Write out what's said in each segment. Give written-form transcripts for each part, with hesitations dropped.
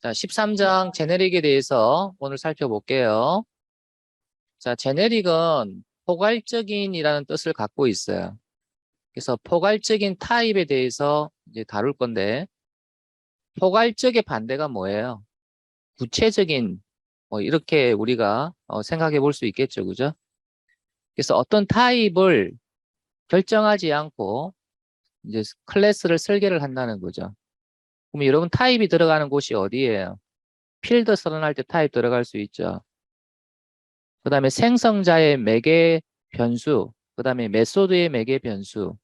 자, 13장 제네릭에 대해서 오늘 살펴볼게요. 자, 제네릭은 포괄적인이라는 뜻을 갖고 있어요. 그래서 포괄적인 타입에 대해서 이제 다룰 건데, 포괄적의 반대가 뭐예요? 구체적인, 이렇게 우리가 생각해 볼 수 있겠죠, 그죠? 그래서 어떤 타입을 결정하지 않고 이제 클래스를 설계를 한다는 거죠. 그럼 여러분 타입이 들어가는 곳이 어디예요? 필드 선언할 때 타입 들어갈 수 있죠. 그 다음에 생성자의 매개 변수, 그 다음에 메소드의 매개 변수,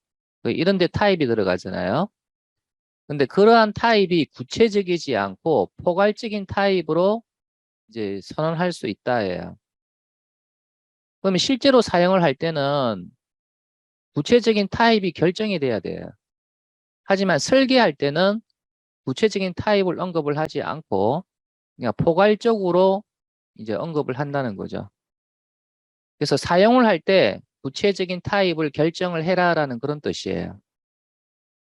이런 데 타입이 들어가잖아요. 근데 그러한 타입이 구체적이지 않고 포괄적인 타입으로 이제 선언할 수 있다예요. 그러면 실제로 사용을 할 때는 구체적인 타입이 결정이 돼야 돼요. 하지만 설계할 때는 구체적인 타입을 언급을 하지 않고 그냥 포괄적으로 이제 언급을 한다는 거죠. 그래서 사용을 할 때 구체적인 타입을 결정을 해라라는 그런 뜻이에요.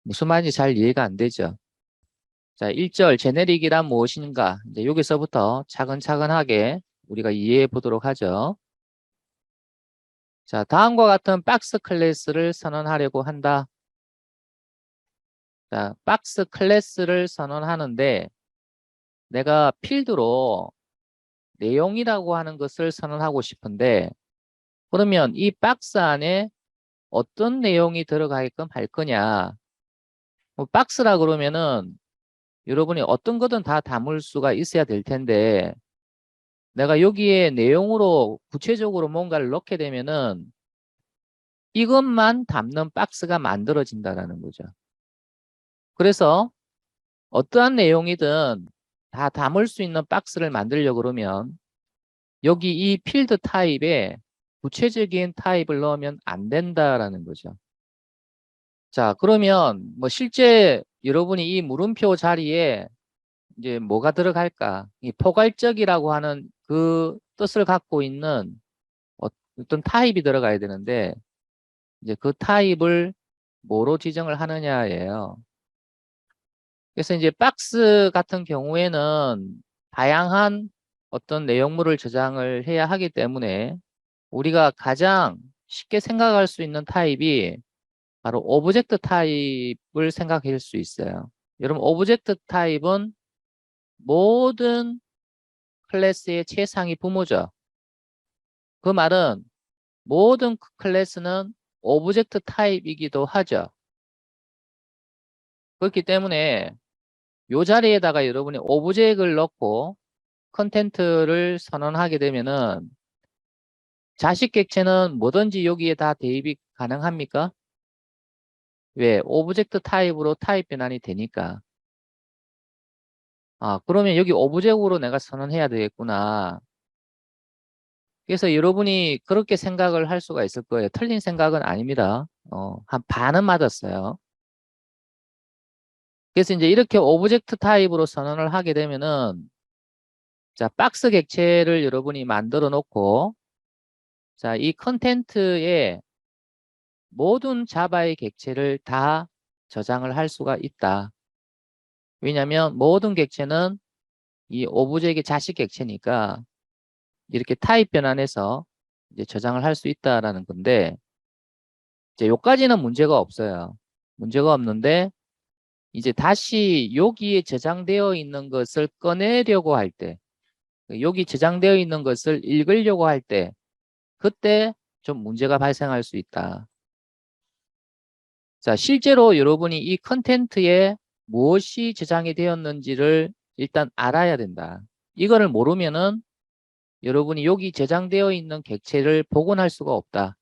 무슨 말인지 잘 이해가 안 되죠. 자, 1절 제네릭이란 무엇인가? 이제 여기서부터 차근차근하게 우리가 이해해 보도록 하죠. 자, 다음과 같은 박스 클래스를 선언하려고 한다. 자, 박스 클래스를 선언하는데 내가 필드로 내용이라고 하는 것을 선언하고 싶은데 그러면 이 박스 안에 어떤 내용이 들어가게끔 할 거냐? 뭐 박스라 그러면은 여러분이 어떤 거든 다 담을 수가 있어야 될 텐데 내가 여기에 내용으로 구체적으로 뭔가를 넣게 되면은 이것만 담는 박스가 만들어진다라는 거죠. 그래서 어떠한 내용이든 다 담을 수 있는 박스를 만들려고 그러면 여기 이 필드 타입에 구체적인 타입을 넣으면 안 된다라는 거죠. 자, 그러면 뭐 실제 여러분이 이 물음표 자리에 이제 뭐가 들어갈까? 이 포괄적이라고 하는 그 뜻을 갖고 있는 어떤 타입이 들어가야 되는데 이제 그 타입을 뭐로 지정을 하느냐예요. 그래서 이제 박스 같은 경우에는 다양한 어떤 내용물을 저장을 해야 하기 때문에 우리가 가장 쉽게 생각할 수 있는 타입이 바로 오브젝트 타입을 생각할 수 있어요. 여러분 오브젝트 타입은 모든 클래스의 최상위 부모죠. 그 말은 모든 클래스는 오브젝트 타입이기도 하죠. 그렇기 때문에 이 자리에다가 여러분이 오브젝트를 넣고 컨텐트를 선언하게 되면은 자식 객체는 뭐든지 여기에 다 대입이 가능합니까? 왜? 오브젝트 타입으로 타입 변환이 되니까. 아, 그러면 여기 오브젝트로 내가 선언해야 되겠구나. 그래서 여러분이 그렇게 생각을 할 수가 있을 거예요. 틀린 생각은 아닙니다. 한 반은 맞았어요. 그래서 이제 이렇게 오브젝트 타입으로 선언을 하게 되면은 자, 박스 객체를 여러분이 만들어 놓고 자, 이 컨텐트에 모든 자바의 객체를 다 저장을 할 수가 있다. 왜냐하면 모든 객체는 이 오브젝트의 자식 객체니까 이렇게 타입 변환해서 이제 저장을 할 수 있다라는 건데 이제 요까지는 문제가 없어요. 문제가 없는데 이제 다시 여기에 저장되어 있는 것을 꺼내려고 할 때, 여기 저장되어 있는 것을 읽으려고 할 때, 그때 좀 문제가 발생할 수 있다. 자, 실제로 여러분이 이 컨텐트에 무엇이 저장이 되었는지를 일단 알아야 된다. 이거를 모르면은 여러분이 여기 저장되어 있는 객체를 복원할 수가 없다.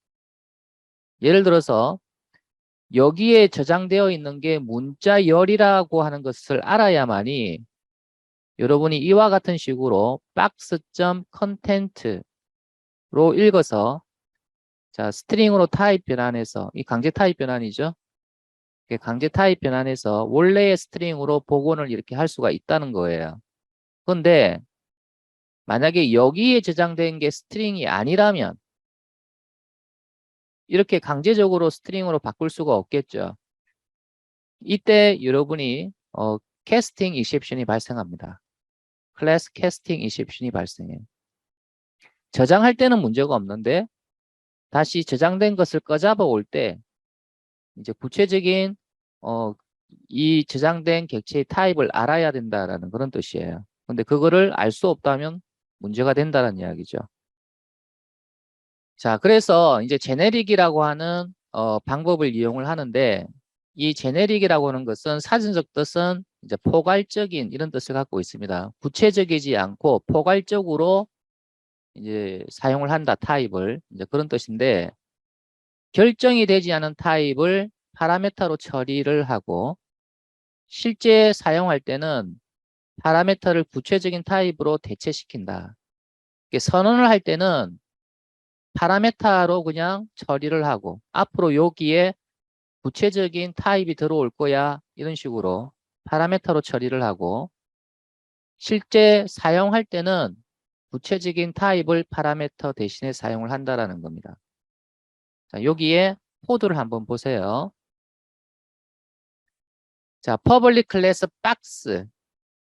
예를 들어서 여기에 저장되어 있는 게 문자열이라고 하는 것을 알아야만이 여러분이 이와 같은 식으로 box.content로 읽어서 자 스트링으로 타입 변환해서 이 강제 타입 변환이죠. 강제 타입 변환해서 원래의 스트링으로 복원을 이렇게 할 수가 있다는 거예요. 그런데 만약에 여기에 저장된 게 스트링이 아니라면 이렇게 강제적으로 스트링으로 바꿀 수가 없겠죠. 이때 여러분이 캐스팅 익셉션이 발생합니다. 클래스 캐스팅 인셉션이 발생해요. 저장할 때는 문제가 없는데 다시 저장된 것을 꺼잡아 올 때 이제 구체적인 이 저장된 객체의 타입을 알아야 된다라는 그런 뜻이에요. 근데 그거를 알 수 없다면 문제가 된다는 이야기죠. 자, 그래서 이제 제네릭이라고 하는 방법을 이용을 하는데 이 제네릭이라고 하는 것은 사전적 뜻은 이제 포괄적인 이런 뜻을 갖고 있습니다. 구체적이지 않고 포괄적으로 이제 사용을 한다 타입을 이제 그런 뜻인데 결정이 되지 않은 타입을 파라메터로 처리를 하고 실제 사용할 때는 파라메터를 구체적인 타입으로 대체시킨다. 선언을 할 때는 파라메터로 그냥 처리를 하고 앞으로 여기에 구체적인 타입이 들어올 거야 이런 식으로 파라메터로 처리를 하고 실제 사용할 때는 구체적인 타입을 파라메터 대신에 사용을 한다라는 겁니다. 자, 여기에 코드를 한번 보세요. 자, 퍼블릭 클래스 박스.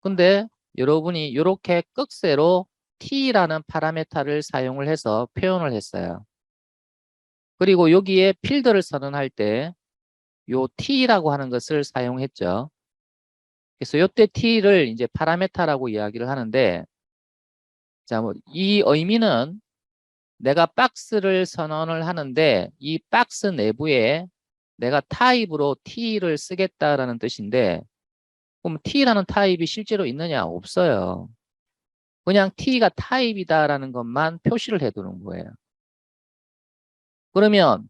근데 여러분이 이렇게 꺽쇠로 t라는 파라메터를 사용을 해서 표현을 했어요. 그리고 여기에 필드를 선언할 때 요 t라고 하는 것을 사용했죠. 그래서 이때 t를 이제 파라메터라고 이야기를 하는데 자, 뭐 이 의미는 내가 박스를 선언을 하는데 이 박스 내부에 내가 타입으로 t를 쓰겠다라는 뜻인데 그럼 t라는 타입이 실제로 있느냐? 없어요. 그냥 t가 타입이다라는 것만 표시를 해두는 거예요. 그러면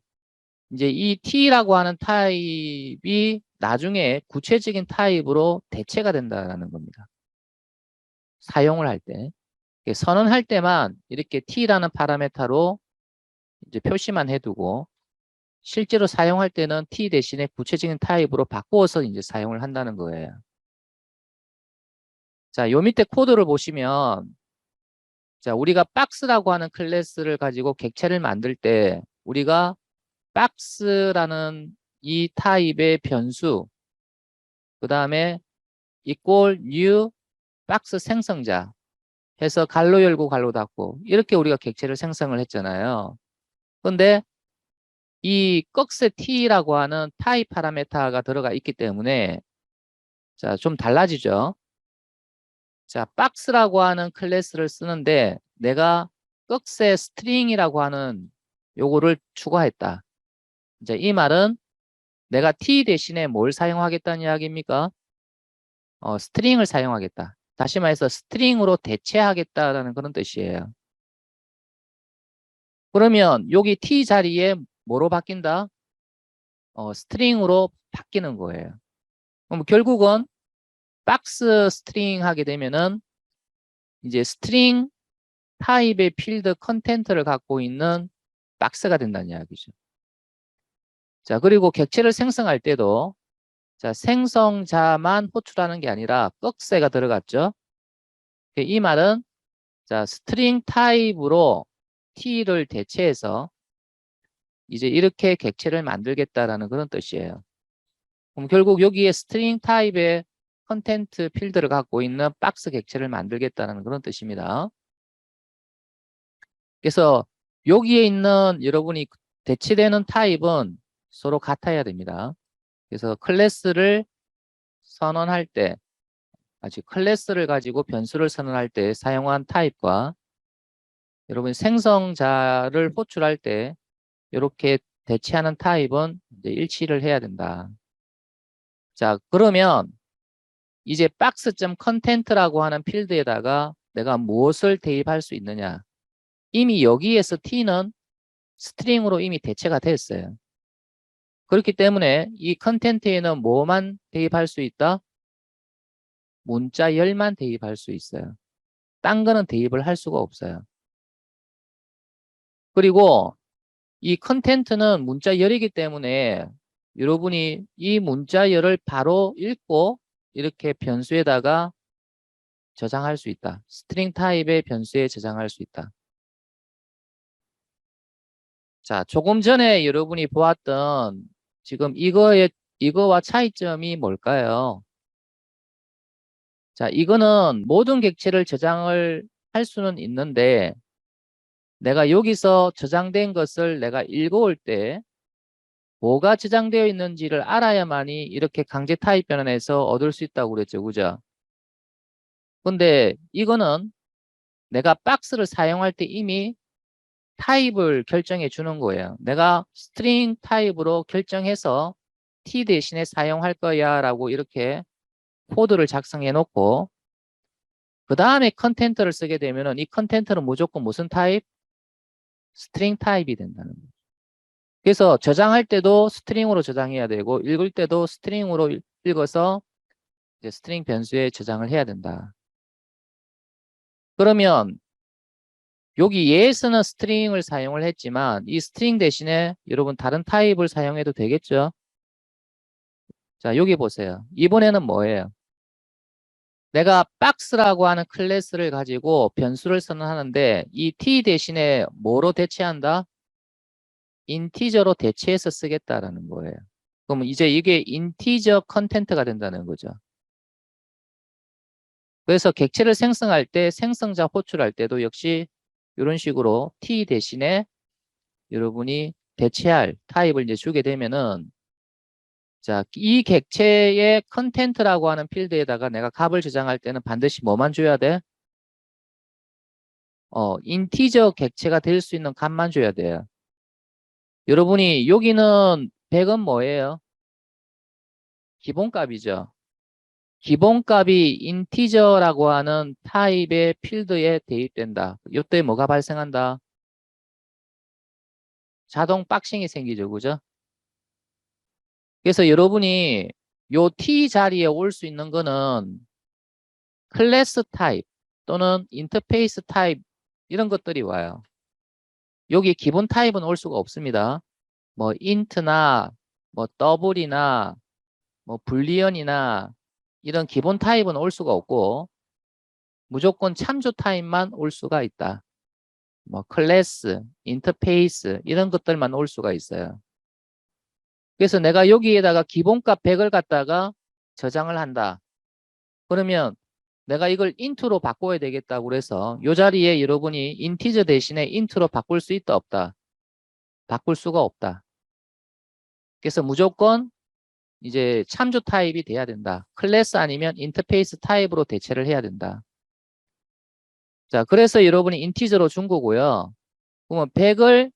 이제 이 t라고 하는 타입이 나중에 구체적인 타입으로 대체가 된다는 겁니다. 사용을 할 때. 선언할 때만 이렇게 t라는 파라메터로 이제 표시만 해두고 실제로 사용할 때는 t 대신에 구체적인 타입으로 바꾸어서 이제 사용을 한다는 거예요. 자, 요 밑에 코드를 보시면 자, 우리가 박스라고 하는 클래스를 가지고 객체를 만들 때 우리가 박스라는 이 타입의 변수 그 다음에 equal new 박스 생성자 해서 갈로 열고 갈로 닫고 이렇게 우리가 객체를 생성을 했잖아요. 근데 이 꺽쇠 t라고 하는 타입 파라메터가 들어가 있기 때문에 자, 좀 달라지죠. 자, 박스라고 하는 클래스를 쓰는데 내가 꺽쇠 스트링이라고 하는 요거를 추가했다. 이제 이 말은 내가 t 대신에 뭘 사용하겠다는 이야기입니까? 스트링을 사용하겠다. 다시 말해서 스트링으로 대체하겠다라는 그런 뜻이에요. 그러면 여기 t 자리에 뭐로 바뀐다? 스트링으로 바뀌는 거예요. 그럼 결국은 박스 스트링 하게 되면은 이제 스트링 타입의 필드 컨텐트를 갖고 있는 박스가 된다는 이야기죠. 자, 그리고 객체를 생성할 때도 자, 생성자만 호출하는 게 아니라 꺽쇠가 들어갔죠. 이 말은 자, 스트링 타입으로 t를 대체해서 이제 이렇게 객체를 만들겠다라는 그런 뜻이에요. 그럼 결국 여기에 스트링 타입의 컨텐트 필드를 갖고 있는 박스 객체를 만들겠다는 그런 뜻입니다. 그래서 여기에 있는 여러분이 대체되는 타입은 서로 같아야 됩니다. 그래서 클래스를 선언할 때, 클래스를 가지고 변수를 선언할 때 사용한 타입과 여러분 생성자를 호출할 때 이렇게 대체하는 타입은 이제 일치를 해야 된다. 자, 그러면 이제 박스.content라고 하는 필드에다가 내가 무엇을 대입할 수 있느냐? 이미 여기에서 t는 스트링으로 이미 대체가 됐어요. 그렇기 때문에 이 컨텐트에는 뭐만 대입할 수 있다? 문자열만 대입할 수 있어요. 딴 거는 대입을 할 수가 없어요. 그리고 이 컨텐트는 문자열이기 때문에 여러분이 이 문자열을 바로 읽고 이렇게 변수에다가 저장할 수 있다. 스트링 타입의 변수에 저장할 수 있다. 자, 조금 전에 여러분이 보았던 지금 이거와 차이점이 뭘까요? 자, 이거는 모든 객체를 저장을 할 수는 있는데 내가 여기서 저장된 것을 내가 읽어올 때 뭐가 저장되어 있는지를 알아야만이 이렇게 강제 타입 변환해서 얻을 수 있다고 그랬죠. 그죠? 근데 이거는 내가 박스를 사용할 때 이미 타입을 결정해 주는 거예요. 내가 스트링 타입으로 결정해서 t 대신에 사용할 거야 라고 이렇게 코드를 작성해 놓고 그 다음에 컨텐트를 쓰게 되면은 이 컨텐트는 무조건 무슨 타입? 스트링 타입이 된다는 거예요. 그래서 저장할 때도 스트링으로 저장해야 되고 읽을 때도 스트링으로 읽어서 이제 스트링 변수에 저장을 해야 된다. 그러면 여기 얘에서는 스트링을 사용을 했지만 이 스트링 대신에 여러분 다른 타입을 사용해도 되겠죠? 자, 여기 보세요. 이번에는 뭐예요? 내가 박스라고 하는 클래스를 가지고 변수를 선언하는데 이 t 대신에 뭐로 대체한다? 인티저로 대체해서 쓰겠다라는 거예요. 그럼 이제 이게 인티저 컨텐트가 된다는 거죠. 그래서 객체를 생성할 때 생성자 호출할 때도 역시 이런 식으로 t 대신에 여러분이 대체할 타입을 이제 주게 되면은 자, 이 객체의 컨텐트라고 하는 필드에다가 내가 값을 저장할 때는 반드시 뭐만 줘야 돼? 인티저 객체가 될 수 있는 값만 줘야 돼요. 여러분이 여기는 100은 뭐예요? 기본값이죠. 기본값이 인티저라고 하는 타입의 필드에 대입된다. 이때 뭐가 발생한다? 자동 박싱이 생기죠. 그죠? 그래서 여러분이 요 t 자리에 올 수 있는 거는 클래스 타입 또는 인터페이스 타입 이런 것들이 와요. 여기 기본 타입은 올 수가 없습니다. 뭐 int나 뭐 더블이나 뭐 불리언이나 이런 기본 타입은 올 수가 없고 무조건 참조 타입만 올 수가 있다. 뭐 클래스, 인터페이스 이런 것들만 올 수가 있어요. 그래서 내가 여기에다가 기본값 100을 갖다가 저장을 한다. 그러면 내가 이걸 int로 바꿔야 되겠다고 그래서 이 자리에 여러분이 인티저 대신에 int로 바꿀 수 있다 없다? 바꿀 수가 없다. 그래서 무조건 이제 참조 타입이 돼야 된다. 클래스 아니면 인터페이스 타입으로 대체를 해야 된다. 자, 그래서 여러분이 인티저로 준 거고요. 그러면 100을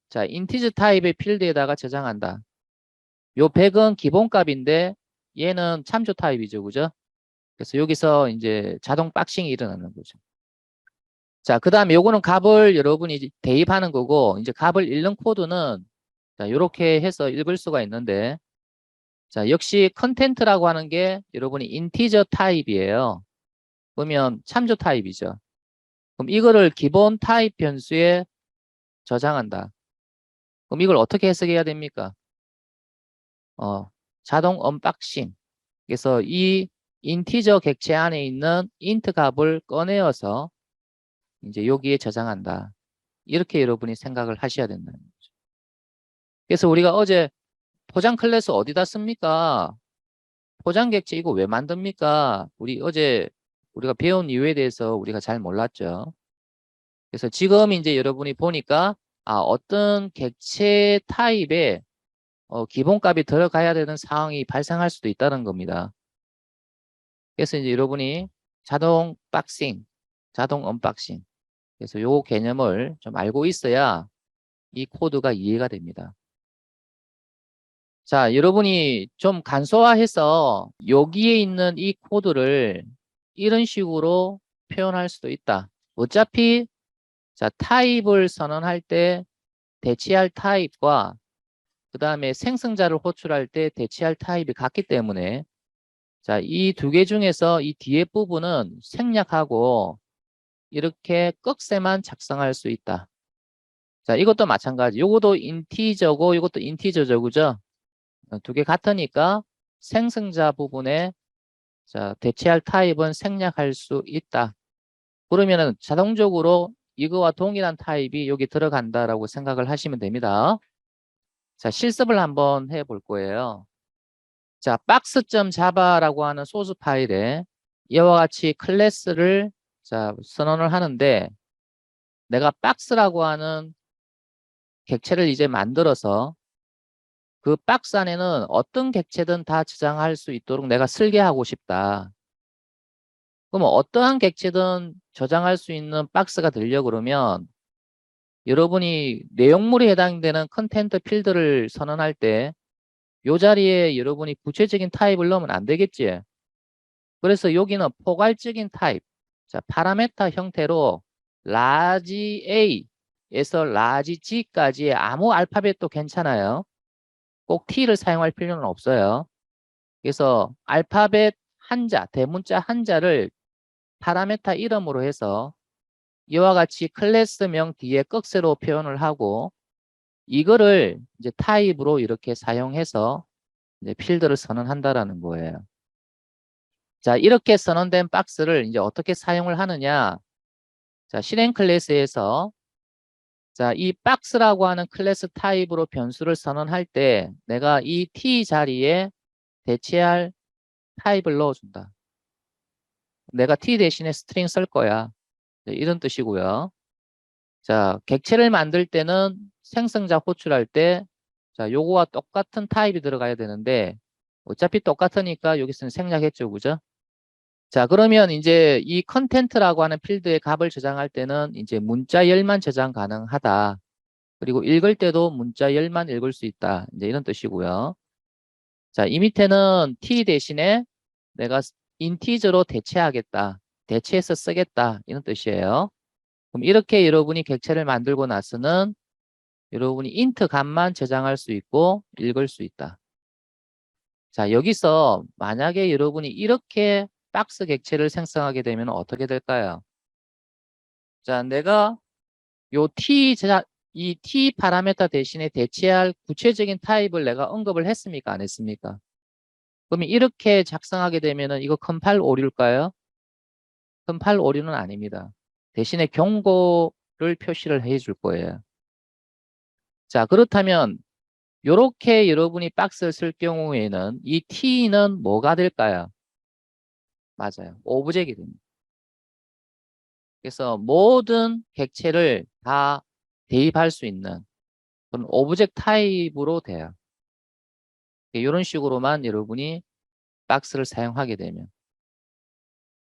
자, 인티저 타입의 필드에다가 저장한다. 요 100은 기본값인데 얘는 참조 타입이죠. 그죠? 그래서 여기서 이제 자동 박싱이 일어나는 거죠. 자, 그 다음에 요거는 값을 여러분이 대입하는 거고 이제 값을 읽는 코드는 자, 요렇게 해서 읽을 수가 있는데 자, 역시 컨텐트라고 하는 게 여러분이 인티저 타입이에요. 그러면 참조 타입이죠. 그럼 이거를 기본 타입 변수에 저장한다. 그럼 이걸 어떻게 해석해야 됩니까? 자동 언박싱. 그래서 이 인티저 객체 안에 있는 인트 값을 꺼내어서 이제 여기에 저장한다. 이렇게 여러분이 생각을 하셔야 된다는 거죠. 그래서 우리가 어제 포장 클래스 어디다 씁니까? 포장 객체 이거 왜 만듭니까? 우리 어제 우리가 배운 이유에 대해서 우리가 잘 몰랐죠. 그래서 지금 이제 여러분이 보니까 어떤 객체 타입에 기본값이 들어가야 되는 상황이 발생할 수도 있다는 겁니다. 그래서 이제 여러분이 자동 박싱, 자동 언박싱. 그래서 요 개념을 좀 알고 있어야 이 코드가 이해가 됩니다. 자, 여러분이 좀 간소화해서 여기에 있는 이 코드를 이런 식으로 표현할 수도 있다. 어차피 자, 타입을 선언할 때 대체할 타입과 그 다음에 생성자를 호출할 때 대체할 타입이 같기 때문에 자, 이 두 개 중에서 이 뒤에 부분은 생략하고 이렇게 꺽쇠만 작성할 수 있다. 자, 이것도 마찬가지. 이것도 인티저고 이것도 인티저죠. 그죠? 두 개 같으니까 생성자 부분에 자, 대체할 타입은 생략할 수 있다. 그러면은 자동적으로 이거와 동일한 타입이 여기 들어간다라고 생각을 하시면 됩니다. 자, 실습을 한번 해볼 거예요. 자, box.java라고 하는 소스 파일에 이와 같이 클래스를 자, 선언을 하는데 내가 박스라고 하는 객체를 이제 만들어서 그 박스 안에는 어떤 객체든 다 저장할 수 있도록 내가 설계하고 싶다. 그럼 어떠한 객체든 저장할 수 있는 박스가 되려고 그러면 여러분이 내용물에 해당되는 컨텐트 필드를 선언할 때 이 자리에 여러분이 구체적인 타입을 넣으면 안 되겠지. 그래서 여기는 포괄적인 타입, 자, 파라메타 형태로 라지 A에서 라지 G까지의 아무 알파벳도 괜찮아요. 꼭 T를 사용할 필요는 없어요. 그래서 알파벳 한자, 대문자 한자를 파라메타 이름으로 해서 이와 같이 클래스명 뒤에 꺽쇠로 표현을 하고 이거를 이제 타입으로 이렇게 사용해서 이제 필드를 선언한다라는 거예요. 자, 이렇게 선언된 박스를 이제 어떻게 사용을 하느냐? 자, 실행 클래스에서 자, 이 박스라고 하는 클래스 타입으로 변수를 선언할 때 내가 이 t 자리에 대체할 타입을 넣어준다. 내가 t 대신에 스트링 쓸 거야. 이런 뜻이고요. 자, 객체를 만들 때는 생성자 호출할 때 자, 요거와 똑같은 타입이 들어가야 되는데 어차피 똑같으니까 여기서는 생략했죠. 그죠? 자, 그러면 이제 이 컨텐트라고 하는 필드의 값을 저장할 때는 이제 문자 열만 저장 가능하다. 그리고 읽을 때도 문자 열만 읽을 수 있다. 이제 이런 뜻이고요. 자, 이 밑에는 t 대신에 내가 인티저로 대체하겠다. 대체해서 쓰겠다. 이런 뜻이에요. 그럼 이렇게 여러분이 객체를 만들고 나서는 여러분이 int 값만 저장할 수 있고 읽을 수 있다. 자, 여기서 만약에 여러분이 이렇게 박스 객체를 생성하게 되면 어떻게 될까요? 자, 내가 요 이 t 파라메타 대신에 대체할 구체적인 타입을 내가 언급을 했습니까? 안 했습니까? 그러면 이렇게 작성하게 되면은 이거 컴파일 오류일까요? 컴파일 오류는 아닙니다. 대신에 경고를 표시를 해 줄 거예요. 자, 그렇다면 이렇게 여러분이 박스를 쓸 경우에는 이 t는 뭐가 될까요? 맞아요. 오브젝이 됩니다. 그래서 모든 객체를 다 대입할 수 있는 그런 오브젝트 타입으로 돼요. 이런 식으로만 여러분이 박스를 사용하게 되면.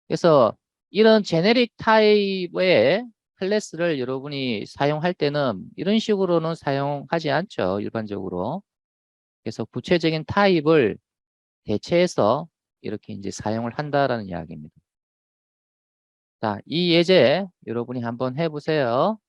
그래서 이런 제네릭 타입의 클래스를 여러분이 사용할 때는 이런 식으로는 사용하지 않죠. 일반적으로. 그래서 구체적인 타입을 대체해서 이렇게 이제 사용을 한다라는 이야기입니다. 자, 이 예제 여러분이 한번 해보세요.